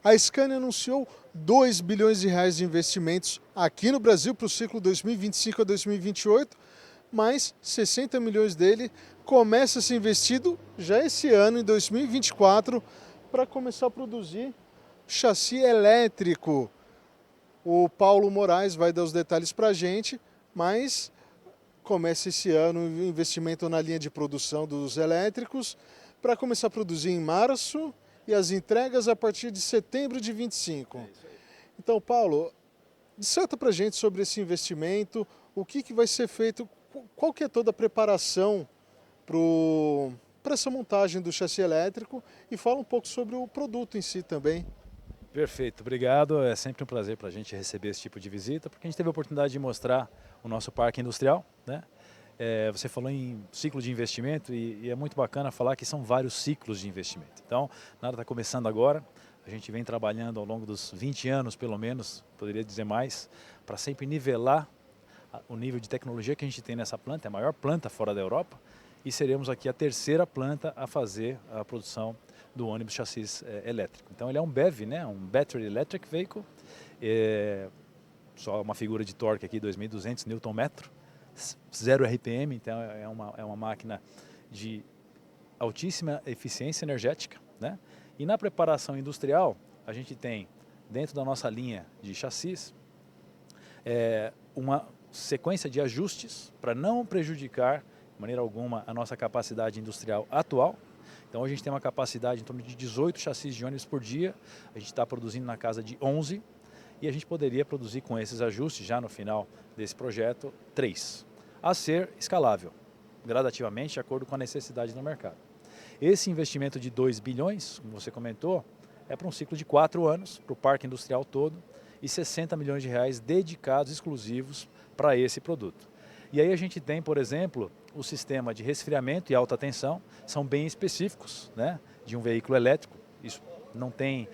A Scania anunciou 2 bilhões de reais de investimentos aqui no Brasil para o ciclo 2025 a 2028, mas 60 milhões dele começa a ser investido já esse ano, em 2024, para começar a produzir chassi elétrico. O Paulo Moraes vai dar os detalhes para a gente, mas começa esse ano o investimento na linha de produção dos elétricos para começar a produzir em março e as entregas a partir de setembro de 25. Então, Paulo, disserta para a gente sobre esse investimento, o que vai ser feito, qual que é toda a preparação para essa montagem do chassi elétrico e fala um pouco sobre o produto em si também. Perfeito, obrigado. É sempre um prazer para a gente receber esse tipo de visita, porque a gente teve a oportunidade de mostrar o nosso parque industrial, né? Você falou em ciclo de investimento e é muito bacana falar que são vários ciclos de investimento. Então, nada está começando agora, a gente vem trabalhando ao longo dos 20 anos, pelo menos, poderia dizer mais, para sempre nivelar o nível de tecnologia que a gente tem nessa planta, é a maior planta fora da Europa, e seremos aqui a terceira planta a fazer a produção do ônibus chassis elétrico. Então ele é um BEV, né? Um Battery Electric Vehicle, só uma figura de torque aqui, 2.200 Nm, 0 RPM, então é uma máquina de altíssima eficiência energética, né? E na preparação industrial, a gente tem, dentro da nossa linha de chassis, uma sequência de ajustes para não prejudicar, de maneira alguma, a nossa capacidade industrial atual. Então a gente tem uma capacidade em torno de 18 chassis de ônibus por dia, a gente está produzindo na casa de 11, e a gente poderia produzir com esses ajustes, já no final desse projeto, 3, a ser escalável, gradativamente, de acordo com a necessidade do mercado. Esse investimento de 2 bilhões, como você comentou, é para um ciclo de 4 anos, para o parque industrial todo, e 60 milhões de reais dedicados, exclusivos, para esse produto. E aí a gente tem, por exemplo, o sistema de resfriamento e alta tensão, são bem específicos, né, de um veículo elétrico, isso não tem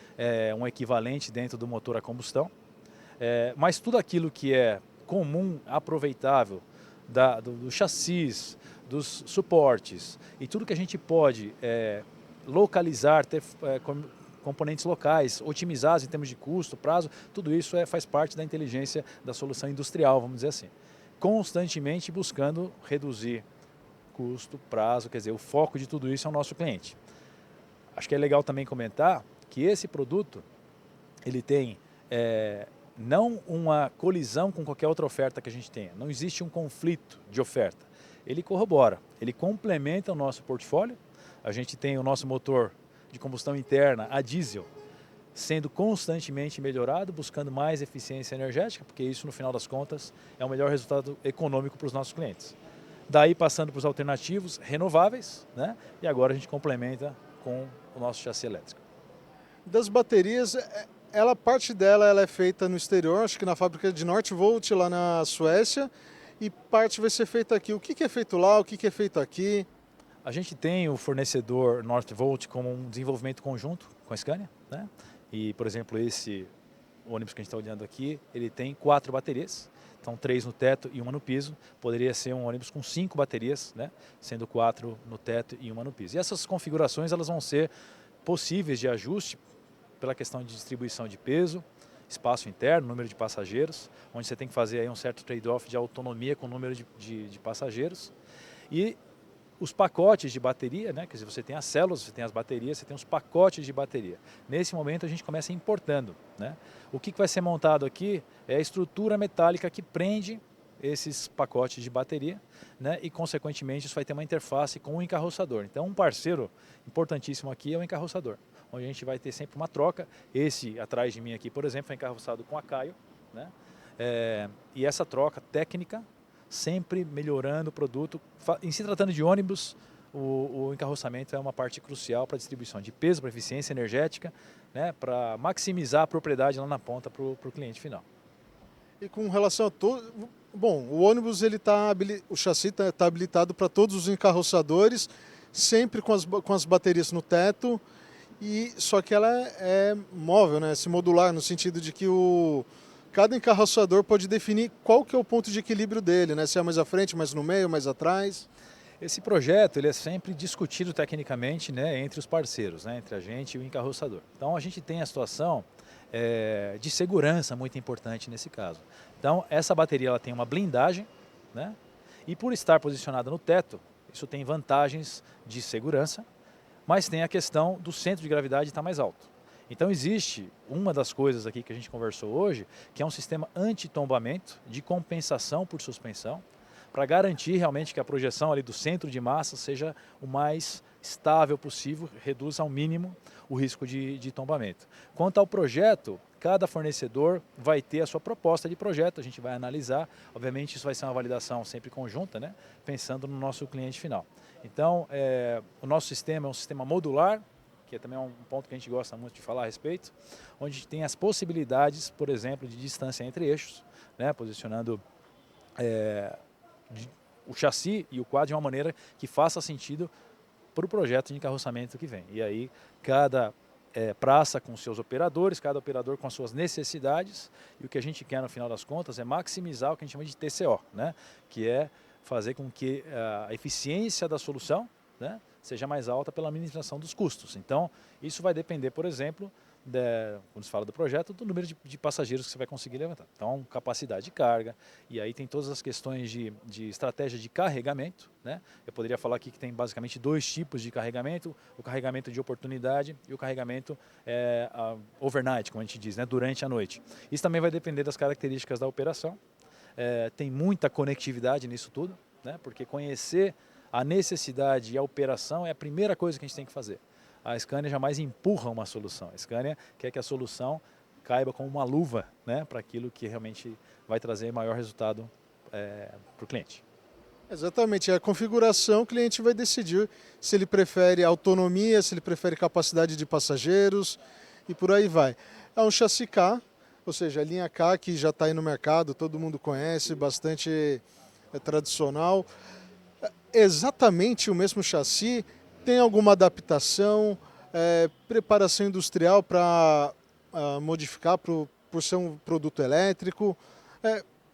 um equivalente dentro do motor a combustão, mas tudo aquilo que é comum, aproveitável, do chassis, dos suportes e tudo que a gente pode localizar, ter componentes locais, otimizados em termos de custo, prazo, tudo isso faz parte da inteligência da solução industrial, vamos dizer assim. Constantemente buscando reduzir custo, prazo, quer dizer, o foco de tudo isso é o nosso cliente. Acho que é legal também comentar que esse produto, ele tem não uma colisão com qualquer outra oferta que a gente tenha, não existe um conflito de oferta. Ele corrobora, ele complementa o nosso portfólio, a gente tem o nosso motor de combustão interna a diesel, sendo constantemente melhorado, buscando mais eficiência energética, porque isso, no final das contas, é o melhor resultado econômico para os nossos clientes. Daí, passando para os alternativos renováveis, né? E agora a gente complementa com o nosso chassi elétrico. Das baterias, parte dela ela é feita no exterior, acho que na fábrica de Northvolt, lá na Suécia, e parte vai ser feita aqui. O que é feito lá, o que é feito aqui? A gente tem o fornecedor Northvolt como um desenvolvimento conjunto com a Scania, né? E, por exemplo, esse ônibus que a gente está olhando aqui, ele tem 4 baterias, então 3 no teto e 1 no piso. Poderia ser um ônibus com 5 baterias, né? Sendo 4 no teto e 1 no piso. E essas configurações elas vão ser possíveis de ajuste pela questão de distribuição de peso, espaço interno, número de passageiros, onde você tem que fazer aí um certo trade-off de autonomia com o número de passageiros. E os pacotes de bateria, né? Quer dizer, você tem as células, você tem as baterias, você tem os pacotes de bateria. Nesse momento a gente começa importando, né? O que vai ser montado aqui é a estrutura metálica que prende esses pacotes de bateria, né? E consequentemente isso vai ter uma interface com o encarroçador. Então um parceiro importantíssimo aqui é o encarroçador, onde a gente vai ter sempre uma troca. Esse atrás de mim aqui, por exemplo, é encarroçado com a Caio, né? E essa troca técnica sempre melhorando o produto. Em se tratando de ônibus, o encarroçamento é uma parte crucial para a distribuição de peso, para eficiência energética, né, para maximizar a propriedade lá na ponta para o cliente final. E com relação a todo... Bom, o ônibus, o chassi tá habilitado para todos os encarroçadores, sempre com as baterias no teto, só que ela é móvel, né, modular, no sentido de que cada encarroçador pode definir qual que é o ponto de equilíbrio dele, né? Se é mais à frente, mais no meio, mais atrás. Esse projeto ele é sempre discutido tecnicamente, né, entre os parceiros, né, entre a gente e o encarroçador. Então a gente tem a situação de segurança muito importante nesse caso. Então essa bateria ela tem uma blindagem, né, e por estar posicionada no teto, isso tem vantagens de segurança, mas tem a questão do centro de gravidade estar mais alto. Então existe uma das coisas aqui que a gente conversou hoje, que é um sistema anti-tombamento de compensação por suspensão, para garantir realmente que a projeção ali do centro de massa seja o mais estável possível, reduza ao mínimo o risco de tombamento. Quanto ao projeto, cada fornecedor vai ter a sua proposta de projeto, a gente vai analisar, obviamente isso vai ser uma validação sempre conjunta, né? Pensando no nosso cliente final. Então, o nosso sistema é um sistema modular, que também é um ponto que a gente gosta muito de falar a respeito, onde tem as possibilidades, por exemplo, de distância entre eixos, né? Posicionando o chassi e o quadro de uma maneira que faça sentido para o projeto de encarroçamento que vem. E aí cada praça com seus operadores, cada operador com as suas necessidades, e o que a gente quer no final das contas é maximizar o que a gente chama de TCO, né? Que é fazer com que a eficiência da solução, né, seja mais alta pela minimização dos custos. Então isso vai depender, por exemplo, quando se fala do projeto, do número de passageiros que você vai conseguir levantar. Então, capacidade de carga, e aí tem todas as questões de estratégia de carregamento, né? Eu poderia falar aqui que tem basicamente dois tipos de carregamento, o carregamento de oportunidade e o carregamento overnight, como a gente diz, né? Durante a noite. Isso também vai depender das características da operação. Tem muita conectividade nisso tudo, né? Porque conhecer a necessidade e a operação é a primeira coisa que a gente tem que fazer. A Scania jamais empurra uma solução. A Scania quer que a solução caiba como uma luva, né, para aquilo que realmente vai trazer maior resultado para o cliente. Exatamente, a configuração o cliente vai decidir se ele prefere autonomia, se ele prefere capacidade de passageiros e por aí vai. É um chassi K, ou seja, a linha K que já está aí no mercado, todo mundo conhece, bastante tradicional. Exatamente o mesmo chassi, tem alguma adaptação, preparação industrial para modificar por ser um produto elétrico.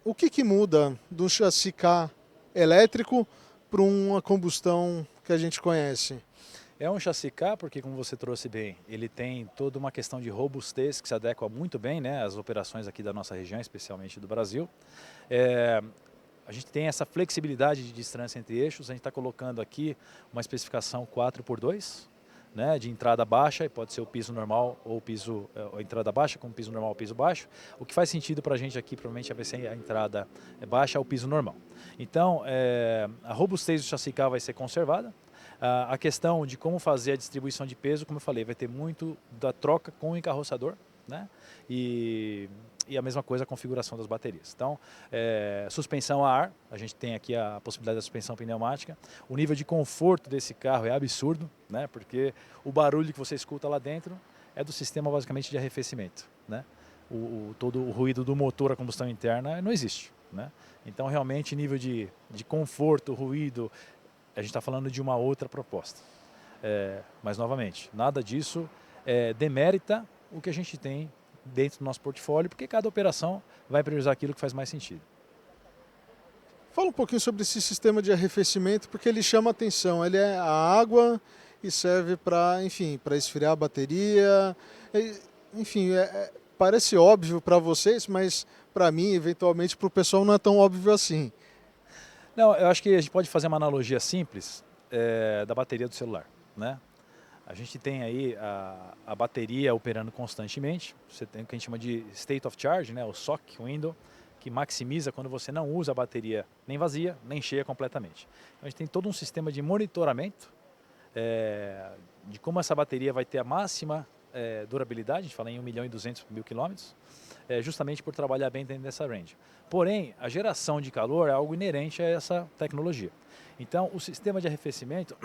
O que muda do chassi K elétrico para uma combustão que a gente conhece? É um chassi K porque, como você trouxe bem, ele tem toda uma questão de robustez que se adequa muito bem, né, às operações aqui da nossa região, especialmente do Brasil. A gente tem essa flexibilidade de distância entre eixos, a gente está colocando aqui uma especificação 4x2, né, de entrada baixa, e pode ser o piso normal ou o piso, a entrada baixa com piso normal ou piso baixo. O que faz sentido para a gente aqui, provavelmente, vai ser a entrada baixa ou piso normal. Então, a robustez do chassi K vai ser conservada. A questão de como fazer a distribuição de peso, como eu falei, vai ter muito da troca com o encarroçador, né? E a mesma coisa a configuração das baterias. Então, suspensão a ar, a gente tem aqui a possibilidade da suspensão pneumática. O nível de conforto desse carro é absurdo, né? Porque o barulho que você escuta lá dentro é do sistema basicamente de arrefecimento, né? Todo o ruído do motor a combustão interna não existe, né? Então, realmente, nível de conforto, ruído, a gente está falando de uma outra proposta. Mas, novamente, nada disso demérita o que a gente tem dentro do nosso portfólio, porque cada operação vai priorizar aquilo que faz mais sentido. Fala um pouquinho sobre esse sistema de arrefecimento, porque ele chama atenção. Ele é a água e serve para, enfim, para esfriar a bateria. Enfim, parece óbvio para vocês, mas para mim, eventualmente, para o pessoal não é tão óbvio assim. Não, eu acho que a gente pode fazer uma analogia simples da bateria do celular, né? A gente tem aí a bateria operando constantemente, você tem o que a gente chama de State of Charge, né, o SOC window, que maximiza quando você não usa a bateria nem vazia, nem cheia completamente. Então, a gente tem todo um sistema de monitoramento de como essa bateria vai ter a máxima durabilidade, a gente fala em 1.200.000 quilômetros, justamente por trabalhar bem dentro dessa range. Porém, a geração de calor é algo inerente a essa tecnologia. Então, o sistema de arrefecimento,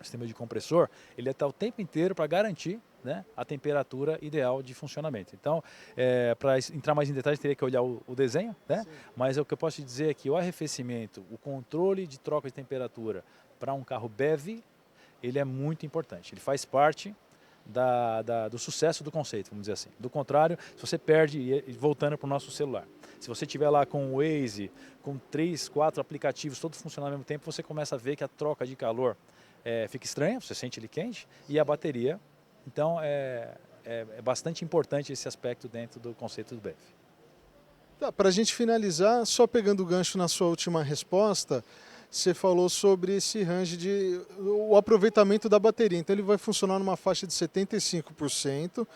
o sistema de compressor, ele está o tempo inteiro para garantir, né, a temperatura ideal de funcionamento. Então, para entrar mais em detalhes, teria que olhar o desenho, né? Mas o que eu posso te dizer é que o arrefecimento, o controle de troca de temperatura para um carro BEV, ele é muito importante. Ele faz parte do sucesso do conceito, vamos dizer assim. Do contrário, se você perde, voltando para o nosso celular, Se você tiver lá com o Waze, com 3, 4 aplicativos todos funcionando ao mesmo tempo, você começa a ver que a troca de calor fica estranha, você sente ele quente, e a bateria. Então é bastante importante esse aspecto dentro do conceito do BEV. Tá, para a gente finalizar, só pegando o gancho na sua última resposta, você falou sobre esse range de o aproveitamento da bateria. Então ele vai funcionar numa faixa de 75%,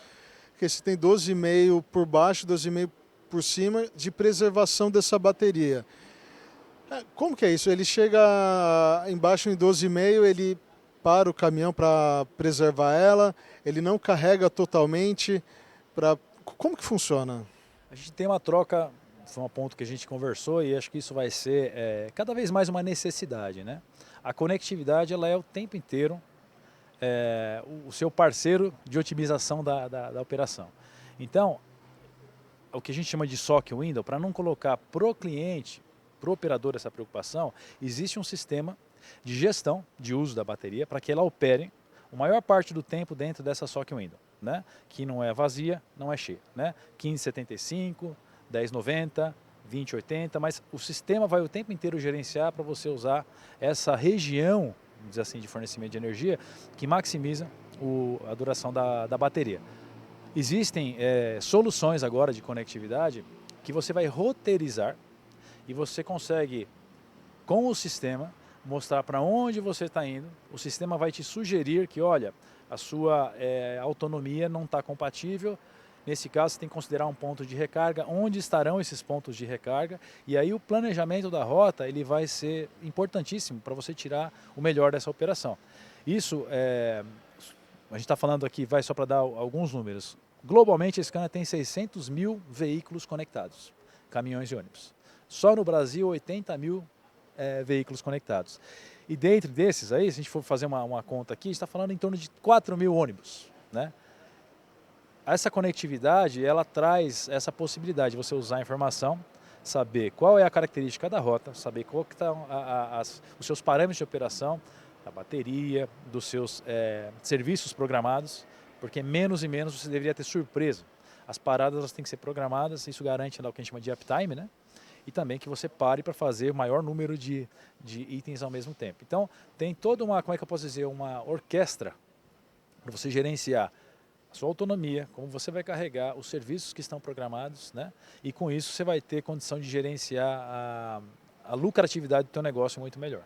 que você tem 12,5 por baixo, 12,5 por cima de preservação dessa bateria. Como que é isso? Ele chega embaixo em 12,5, ele para o caminhão para preservar ela, ele não carrega totalmente. Como que funciona? A gente tem uma troca, foi um ponto que a gente conversou e acho que isso vai ser cada vez mais uma necessidade, né? A conectividade ela é o tempo inteiro o seu parceiro de otimização da operação. Então, o que a gente chama de SOC Window, para não colocar pro cliente, pro operador essa preocupação, existe um sistema de gestão de uso da bateria para que ela opere a maior parte do tempo dentro dessa SOC Window, né? Que não é vazia, não é cheia, né? 1575, 1090, 2080, mas o sistema vai o tempo inteiro gerenciar para você usar essa região, vamos dizer assim, de fornecimento de energia que maximiza a duração da bateria. Existem soluções agora de conectividade que você vai roteirizar e você consegue, com o sistema, mostrar para onde você está indo. O sistema vai te sugerir que, olha, a sua autonomia não está compatível. Nesse caso, você tem que considerar um ponto de recarga, onde estarão esses pontos de recarga. E aí o planejamento da rota ele vai ser importantíssimo para você tirar o melhor dessa operação. Isso, a gente está falando aqui, vai só para dar alguns números. Globalmente, a Scania tem 600 mil veículos conectados, caminhões e ônibus. Só no Brasil, 80 mil veículos conectados. E dentro desses aí, se a gente for fazer uma conta aqui, a gente está falando em torno de 4 mil ônibus, né? Essa conectividade, ela traz essa possibilidade de você usar a informação, saber qual é a característica da rota, saber qual que estão os seus parâmetros de operação, da bateria, dos seus serviços programados, porque menos e menos você deveria ter surpresa. As paradas elas têm que ser programadas, isso garante o que a gente chama de uptime, né? E também que você pare para fazer o maior número de itens ao mesmo tempo. Então, tem toda uma, como é que eu posso dizer, uma orquestra para você gerenciar a sua autonomia, como você vai carregar os serviços que estão programados, né? E com isso você vai ter condição de gerenciar a lucratividade do teu negócio muito melhor.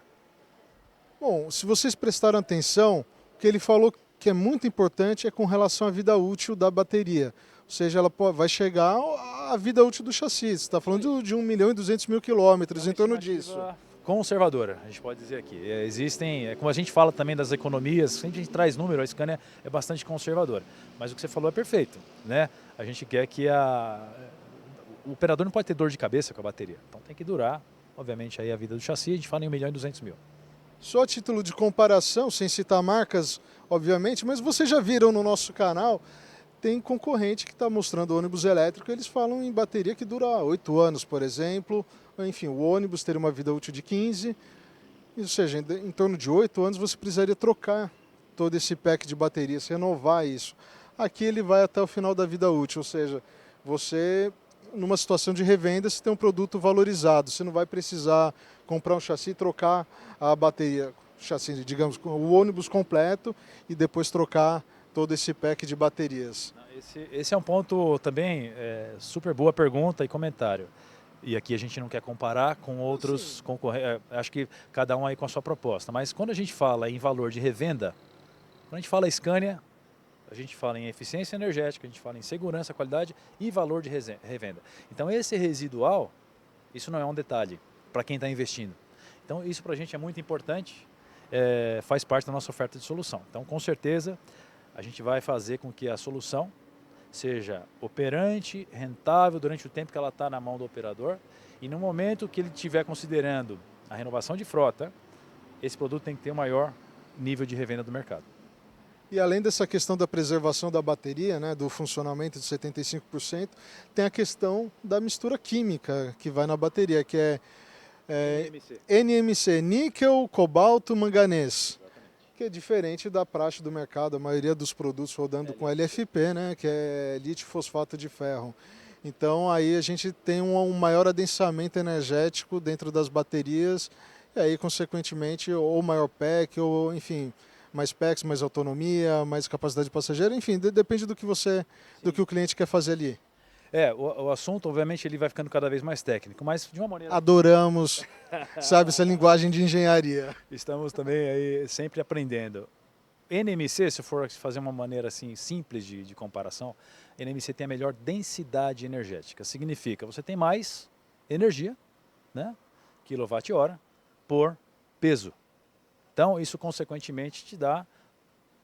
Bom, se vocês prestaram atenção, o que ele falou que é muito importante é com relação à vida útil da bateria. Ou seja, ela vai chegar à vida útil do chassi. Você está falando de 1.200.000 quilômetros, em torno disso. Conservadora, a gente pode dizer aqui. Existem, como a gente fala também das economias, sempre a gente traz número, a Scania é bastante conservadora. Mas o que você falou é perfeito, né? A gente quer que o operador não pode ter dor de cabeça com a bateria. Então tem que durar, obviamente, aí a vida do chassi, a gente fala em 1.200.000. Só a título de comparação, sem citar marcas, obviamente, mas vocês já viram no nosso canal, tem concorrente que está mostrando ônibus elétrico, eles falam em bateria que dura 8 anos, por exemplo. Enfim, o ônibus teria uma vida útil de 15, ou seja, em torno de 8 anos você precisaria trocar todo esse pack de baterias, renovar isso. Aqui ele vai até o final da vida útil, ou seja, você, numa situação de revenda, você tem um produto valorizado, você não vai precisar comprar um chassi e trocar a bateria, chassi, digamos, o ônibus completo e depois trocar todo esse pack de baterias. Esse é um ponto também, super boa pergunta e comentário. E aqui a gente não quer comparar com outros concorrentes, acho que cada um aí com a sua proposta. Mas quando a gente fala em valor de revenda, quando a gente fala Scania, a gente fala em eficiência energética, a gente fala em segurança, qualidade e valor de revenda. Então esse residual, isso não é um detalhe para quem está investindo. Então isso para a gente é muito importante, faz parte da nossa oferta de solução. Então com certeza a gente vai fazer com que a solução seja operante, rentável durante o tempo que ela está na mão do operador e no momento que ele estiver considerando a renovação de frota, esse produto tem que ter o maior nível de revenda do mercado. E além dessa questão da preservação da bateria, né, do funcionamento de 75%, tem a questão da mistura química que vai na bateria, que é NMC, níquel, cobalto, manganês. Que é diferente da praxe do mercado, a maioria dos produtos rodando com LFP, né, que é lítio fosfato de ferro. Então aí a gente tem um maior adensamento energético dentro das baterias e aí consequentemente ou maior pack ou enfim, mais packs, mais autonomia, mais capacidade de passageiro, enfim, depende do que do que o cliente quer fazer ali. O assunto, obviamente, ele vai ficando cada vez mais técnico, mas de uma maneira... Adoramos, sabe, essa linguagem de engenharia. Estamos também aí sempre aprendendo. NMC, se eu for fazer uma maneira assim simples de comparação, NMC tem a melhor densidade energética. Significa, você tem mais energia, né, quilowatt-hora, por peso. Então, isso consequentemente te dá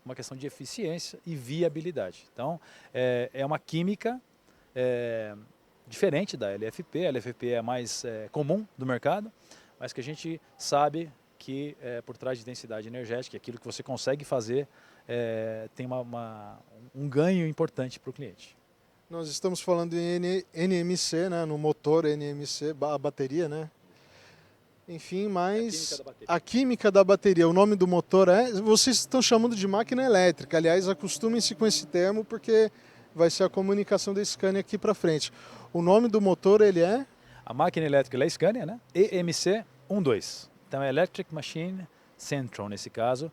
uma questão de eficiência e viabilidade. Então, é uma química diferente da LFP. A LFP é a mais comum do mercado, mas que a gente sabe que por trás de densidade energética, aquilo que você consegue fazer, tem um ganho importante para o cliente. Nós estamos falando em NMC, né, no motor NMC, a bateria, né? Enfim, mas a química da bateria, o nome do motor vocês estão chamando de máquina elétrica. Aliás, acostumem-se com esse termo porque vai ser a comunicação da Scania aqui para frente. O nome do motor, ele é? A máquina elétrica é Scania, né? EMC 12. Então é Electric Machine Central nesse caso.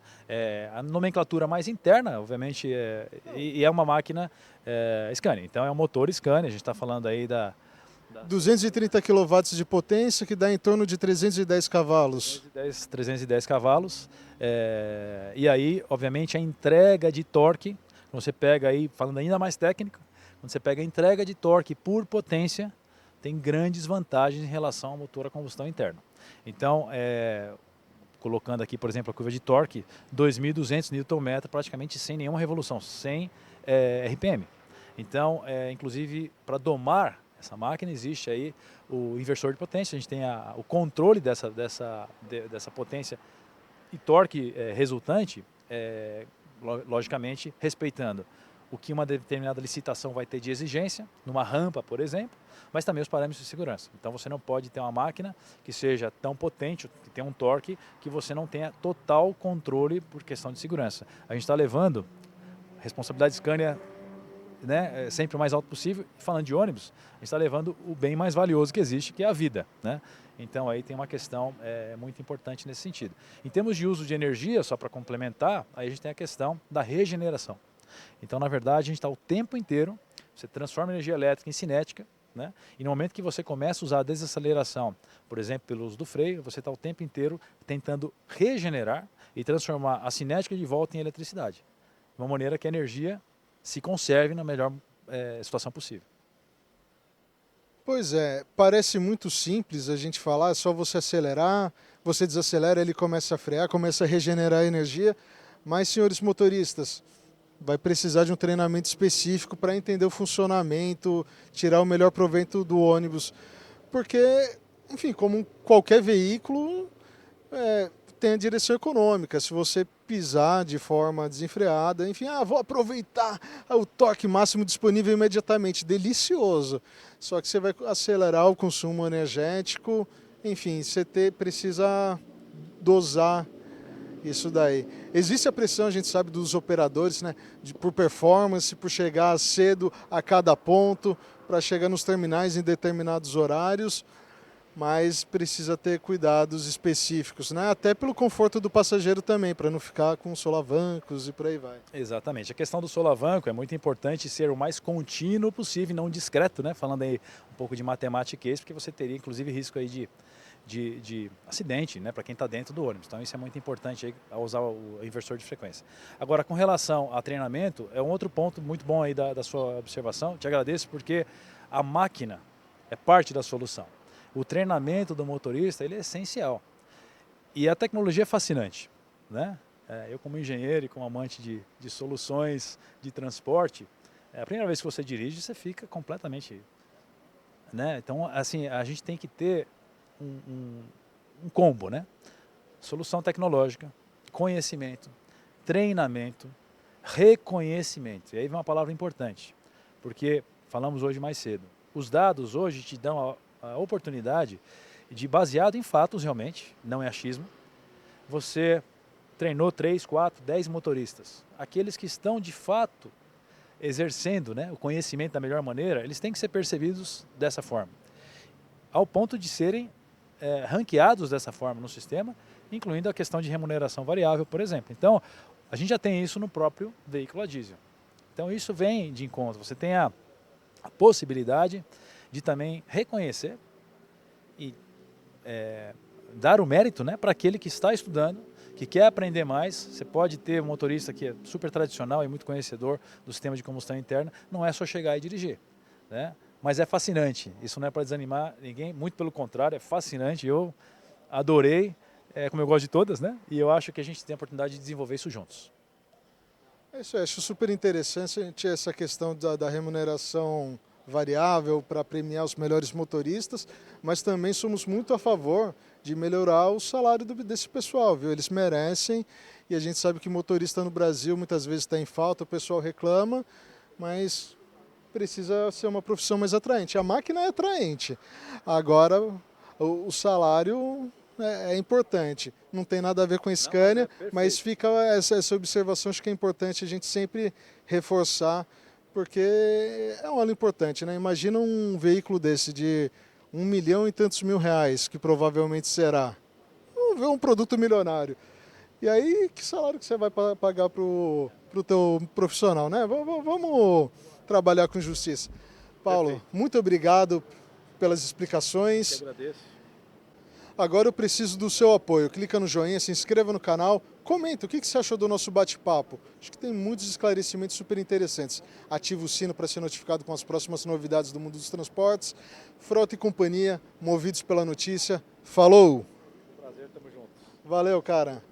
A nomenclatura mais interna, obviamente, e é uma máquina Scania. Então é um motor Scania, a gente está falando aí da 230 kW de potência, que dá em torno de 310 cavalos. 310 cavalos. E aí, obviamente, a entrega de torque, quando você pega aí, falando ainda mais técnico, quando você pega a entrega de torque por potência, tem grandes vantagens em relação ao motor a combustão interna. Então, colocando aqui, por exemplo, a curva de torque, 2.200 Nm, praticamente sem nenhuma revolução, sem RPM. Então, inclusive, para domar essa máquina, existe aí o inversor de potência, a gente tem o controle dessa potência e torque resultante, logicamente respeitando o que uma determinada licitação vai ter de exigência, numa rampa, por exemplo, mas também os parâmetros de segurança. Então você não pode ter uma máquina que seja tão potente, que tenha um torque, que você não tenha total controle por questão de segurança. A gente está levando responsabilidade Scania, né, sempre o mais alto possível. E falando de ônibus, a gente está levando o bem mais valioso que existe, que é a vida, né? Então aí tem uma questão muito importante nesse sentido. Em termos de uso de energia, só para complementar, aí a gente tem a questão da regeneração. Então, na verdade, a gente está o tempo inteiro, você transforma a energia elétrica em cinética, né? E no momento que você começa a usar a desaceleração, por exemplo, pelo uso do freio, você está o tempo inteiro tentando regenerar e transformar a cinética de volta em eletricidade. De uma maneira que a energia se conserve na melhor situação possível. Pois é, parece muito simples a gente falar, é só você acelerar, você desacelera, ele começa a frear, começa a regenerar a energia, mas, senhores motoristas, vai precisar de um treinamento específico para entender o funcionamento, tirar o melhor proveito do ônibus, porque, enfim, como qualquer veículo, tem a direção econômica. Se você pisar de forma desenfreada, enfim, vou aproveitar o torque máximo disponível imediatamente, delicioso. Só que você vai acelerar o consumo energético, enfim, você precisa dosar isso daí. Existe a pressão, a gente sabe, dos operadores, né, por performance, por chegar cedo a cada ponto, para chegar nos terminais em determinados horários, mas precisa ter cuidados específicos, né? Até pelo conforto do passageiro também, para não ficar com solavancos e por aí vai. Exatamente. A questão do solavanco é muito importante ser o mais contínuo possível e não discreto, né? Falando aí um pouco de matemática, porque você teria inclusive risco aí de acidente, né, para quem está dentro do ônibus. Então isso é muito importante aí, ao usar o inversor de frequência. Agora, com relação a treinamento, é um outro ponto muito bom aí da sua observação. Te agradeço porque a máquina é parte da solução. O treinamento do motorista, ele é essencial. E a tecnologia é fascinante, né? Eu como engenheiro e como amante de soluções de transporte, a primeira vez que você dirige, você fica completamente, né? Então, assim, a gente tem que ter um combo, né? Solução tecnológica, conhecimento, treinamento, reconhecimento. E aí vem uma palavra importante, porque falamos hoje mais cedo. Os dados hoje te dão a oportunidade de, baseado em fatos realmente, não é achismo, você treinou 3, 4, 10 motoristas. Aqueles que estão de fato exercendo, né, o conhecimento da melhor maneira, eles têm que ser percebidos dessa forma, ao ponto de serem ranqueados dessa forma no sistema, incluindo a questão de remuneração variável, por exemplo. Então, a gente já tem isso no próprio veículo a diesel. Então, isso vem de encontro. Você tem a possibilidade de também reconhecer e dar o mérito, né, para aquele que está estudando, que quer aprender mais. Você pode ter um motorista que é super tradicional e muito conhecedor do sistema de combustão interna, não é só chegar e dirigir, né? Mas é fascinante, isso não é para desanimar ninguém, muito pelo contrário, é fascinante, eu adorei, como eu gosto de todas, né? E eu acho que a gente tem a oportunidade de desenvolver isso juntos. É isso, eu acho super interessante essa questão da remuneração variável para premiar os melhores motoristas, mas também somos muito a favor de melhorar o salário desse pessoal, viu? Eles merecem, e a gente sabe que motorista no Brasil muitas vezes está em falta, o pessoal reclama, mas precisa ser uma profissão mais atraente. A máquina é atraente, agora o salário é importante. Não tem nada a ver com a Scania, mas fica essa observação, acho que é importante a gente sempre reforçar, porque é um óleo importante, né? Imagina um veículo desse de 1 milhão e tantos mil reais, que provavelmente será um produto milionário. E aí, que salário que você vai pagar para o teu profissional, né? Vamos trabalhar com justiça. Paulo, Perfeito. muito obrigado pelas explicações. Eu agradeço. Agora eu preciso do seu apoio. Clica no joinha, se inscreva no canal, comenta o que você achou do nosso bate-papo. Acho que tem muitos esclarecimentos super interessantes. Ativa o sino para ser notificado com as próximas novidades do mundo dos transportes. Frota e Companhia, movidos pela notícia. Falou! Prazer, tamo junto. Valeu, cara!